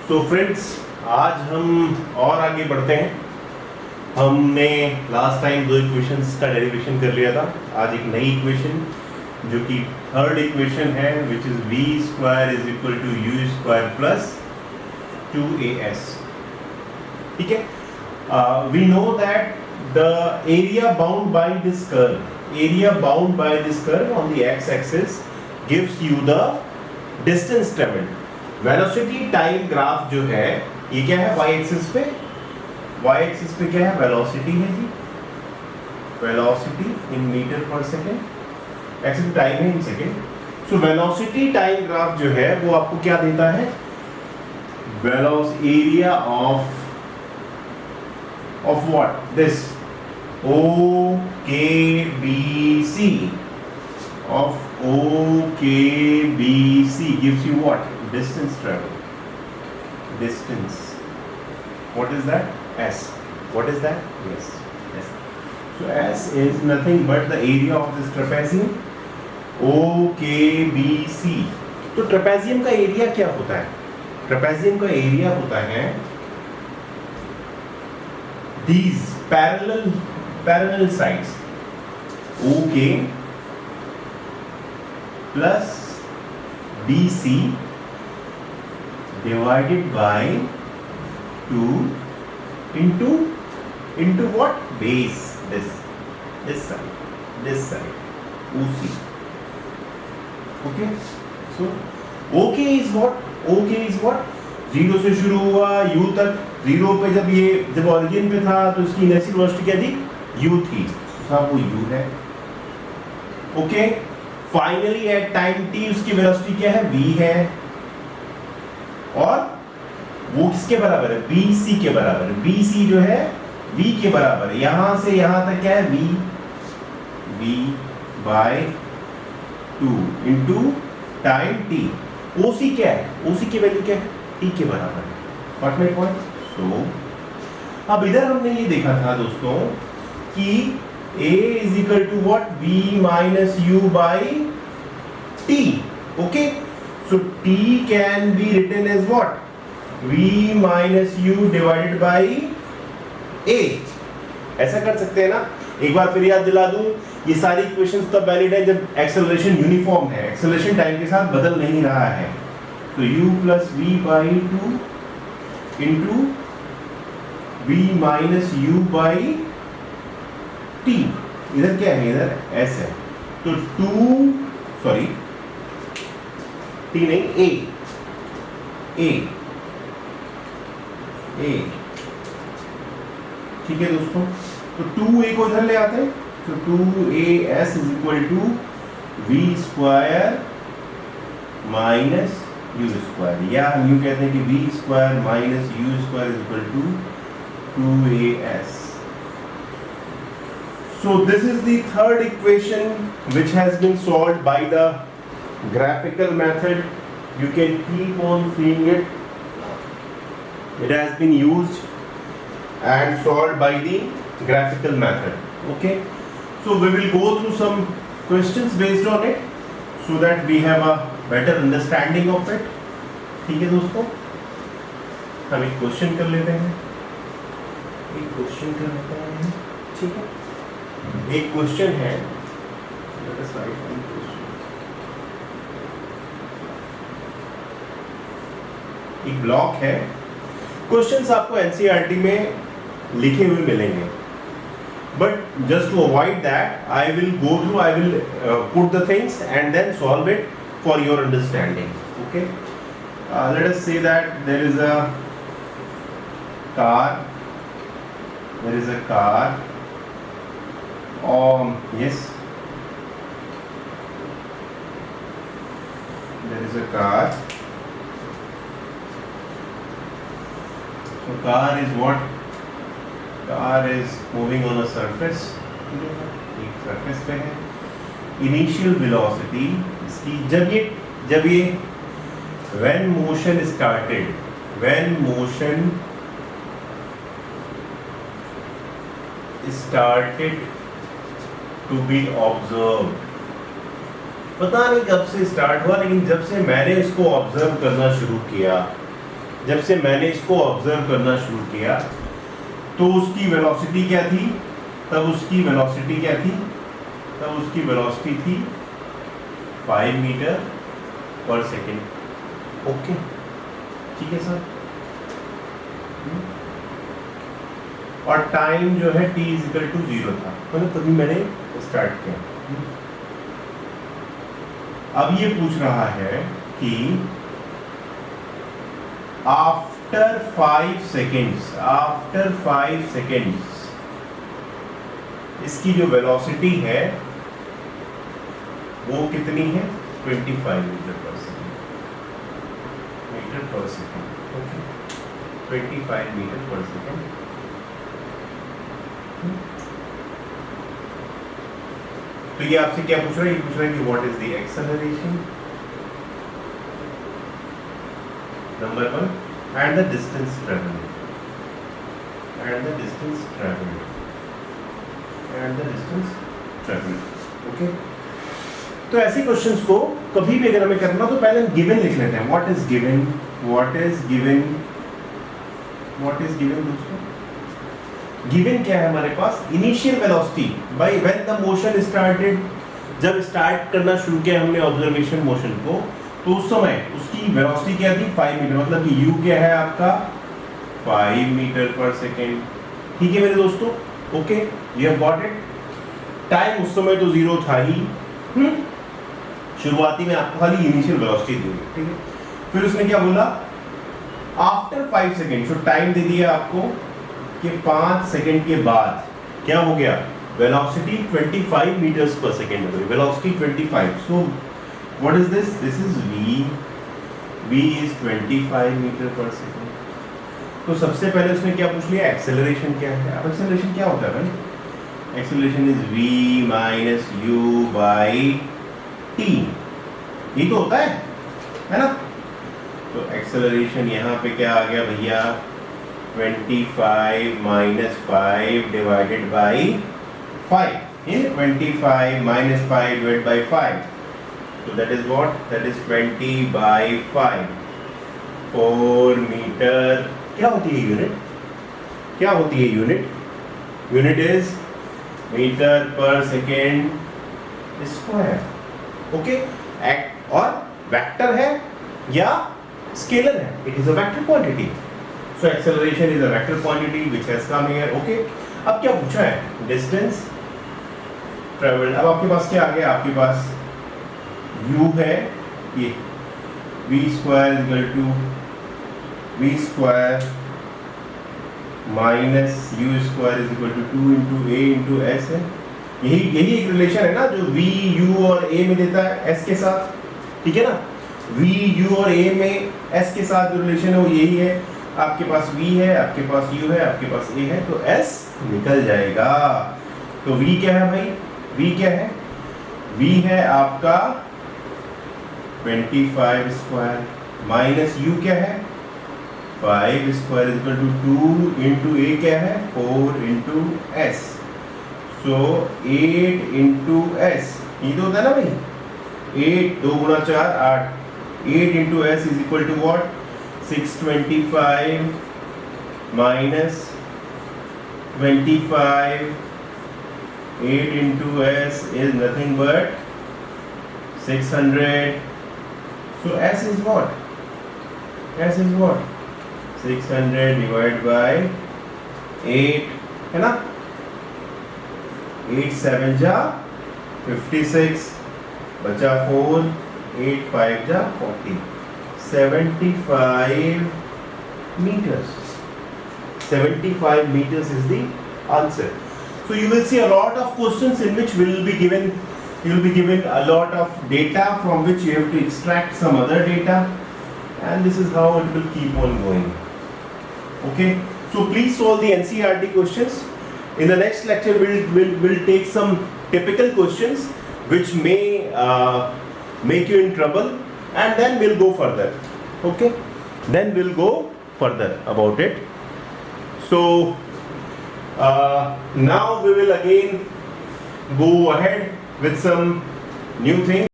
तो फ्रेंड्स, आज हम और आगे बढ़ते हैं। हमने लास्ट टाइम दो इक्वेशंस का डेरिवेशन कर लिया था। आज एक नई इक्वेशन जो कि थर्ड इक्वेशन है, which is v square is equal to u square plus 2as। ठीक है, we know that the area bound by this curve on the x axis gives you the distance travelled. Velocity time graph जो है ये क्या है, y axis पे क्या है, वेलोसिटी है जी, velocity in metre per second, axis time है in second. So velocity time graph जो है वो आपको क्या देता है, area of what, this OKBC of OKBC gives you what, distance travel, distance. What is that? S. What is that? Yes, S. So S is nothing but the area of this trapezium OKBC. तो trapezium का area क्या होता है? Trapezium का area होता है these parallel sides OK plus BC divided by 2 into what, base, this side OC. Okay, so OK is what, 0 से शुरू हुआ U तक। 0 पे जब ऑरिजिन पे था तो इसकी इनिशियल वेलोसिटी क्या थी, U थी, तो वो U है। Okay, finally at time t उसकी वेलोसिटी क्या है, v है, और वो किसके बराबर है, BC के बराबर है। BC जो है v के बराबर है, यहां से यहां तक क्या है, v by 2 into time t। OC क्या है, OC की वैल्यू क्या है, t के बराबर है। What my point? सो अब इधर हमने ये देखा था दोस्तों कि A is equal to what, v minus u by t. Okay, so t can be written as what, v minus u divided by a। ऐसा कर सकते हैं ना। एक बार फिर याद दिला दूं, ये सारी इक्वेशंस तब वैलिड है जब एक्सेलरेशन यूनिफॉर्म है, एक्सेलरेशन टाइम के साथ बदल नहीं रहा है। तो u plus v by 2 into v minus u by t। इधर क्या है, इधर s है, तो 2 t नहीं, a। ठीक है दोस्तों, तो 2a को इधर ले आते हैं, तो 2as is equal to v square minus u square, या हम यूं कहते हैं कि v square minus u square is equal to 2as। So this is the third equation which has been solved by the graphical method. You can keep on seeing it. It has been used and solved by the graphical method. Okay. So we will go through some questions based on it so that we have a better understanding of it. ठीक है दोस्तों, हम एक question कर लेते हैं। ठीक है, एक क्वेश्चन है, एक ब्लॉक है। क्वेश्चंस आपको एनसीईआरटी में लिखे हुए मिलेंगे, but just to avoid that I will go through, I will put the things and then solve it for your understanding. Okay, let us say that there is a car, yes, there is a car. So car is what? Car is moving on a surface. एक surface पे है। Initial velocity इसकी जब ये when motion started to be observed, पता नहीं कब से स्टार्ट हुआ, लेकिन जब से मैंने इसको ऑब्जर्व करना शुरू किया जब से मैंने इसको ऑब्जर्व करना शुरू किया तो उसकी वेलोसिटी क्या थी, तब उसकी वेलोसिटी क्या थी, तब उसकी वेलोसिटी थी 5 मीटर पर सेकेंड। ओके, ठीक है सर। और टाइम जो है t इजिकल टू 0 था, मतलब तभी मैंने स्टार्ट किया। अब ये पूछ रहा है कि आफ्टर 5 सेकेंड्स इसकी जो वेलोसिटी है वो कितनी है, 25 meter per second. Okay, 25 meter per second. तो ये आपसे क्या पूछ रहा है, ये पूछ रहा है कि what is the acceleration, number 1, and the distance travelled, okay. तो ऐसे क्वेश्चंस को कभी भी अगर हमें करना तो पहले हम गिवन लिख लेते हैं। व्हाट इज गिवन दोस्तों, गिवन क्या है हमारे पास, initial velocity by when the motion started, जब स्टार्ट करना शुरू किया हमने ऑब्जर्वेशन मोशन को, तो उस समय उसकी वेलोसिटी क्या थी, 5 मीटर, मतलब कि u क्या है आपका 5 मीटर पर सेकेंड। ठीक है मेरे दोस्तों, okay, you have got it. Time उस समय तो 0 था ही, शुरुआती में आपको खाली इनिशियल वेलोसिटी दी, ठीक है। फिर उसने क्या बोला, आफ्टर 5 सेकेंड, सो टाइम दे दिया आपको कि 5 सेकेंड के बाद क्या हो गया, वेलोसिटी 25 मीटर्स पर सेकेंड हो गई, velocity 25। So what is this, this is v is 25 meter per second. तो सबसे पहले उसने क्या पूछ लिया, एक्सेलरेशन क्या है। अब एक्सेलरेशन क्या होता है भाई, acceleration is v minus u by t, ये तो होता है ना। तो एक्सेलरेशन यहाँ पे क्या आ गया भैया, 25 माइनस 5 डिवाइडेड बाई 5, ये 25 माइनस 5 डिवाइडेड बाई 5, तो that is what, that is 20 by 5, 4 meter. क्या होती है यूनिट, क्या होती है unit, unit is meter per second square. Okay, और वेक्टर है या स्केलर है, it is a vector quantity. So acceleration is a vector quantity which has come here. Okay, अब क्या पूछा है, डिस्टेंस ट्रेवल्ड। अब आपके पास क्या आ गया, आपके पास u है, ये v square equal to v square minus u square is equal to 2 into a into s है। यही एक रिलेशन है ना जो v u और a में देता है s के साथ, ठीक है ना। v u और a में s के साथ जो रिलेशन है वो यही है, आपके पास v है, आपके पास u है, आपके पास a है, तो s निकल जाएगा। तो v क्या है भाई, v क्या है, v है आपका 25 स्क्वायर माइनस u क्या है 5 square equal to 2 into a क्या है 4 into s। So 8 into s, ये तो होता है ना भाई, 8 2 गुणा 4 8, 8 into s is equal to what, 625 minus 25, 8 into s is nothing but 600. So s is what? S is what? 600 divided by 8, है ना। 8 7 जा 56, बचा 4, 8 5 जा 40, 75 meters. 75 meters is the answer. So you will see a lot of questions in which will be given, you will be given a lot of data from which you have to extract some other data, and this is how it will keep on going. Okay, so please solve the NCERT questions. In the next lecture we'll take some typical questions which may make you in trouble, and then we'll go further. Okay, then we'll go further about it. So now we will again go ahead with some new things.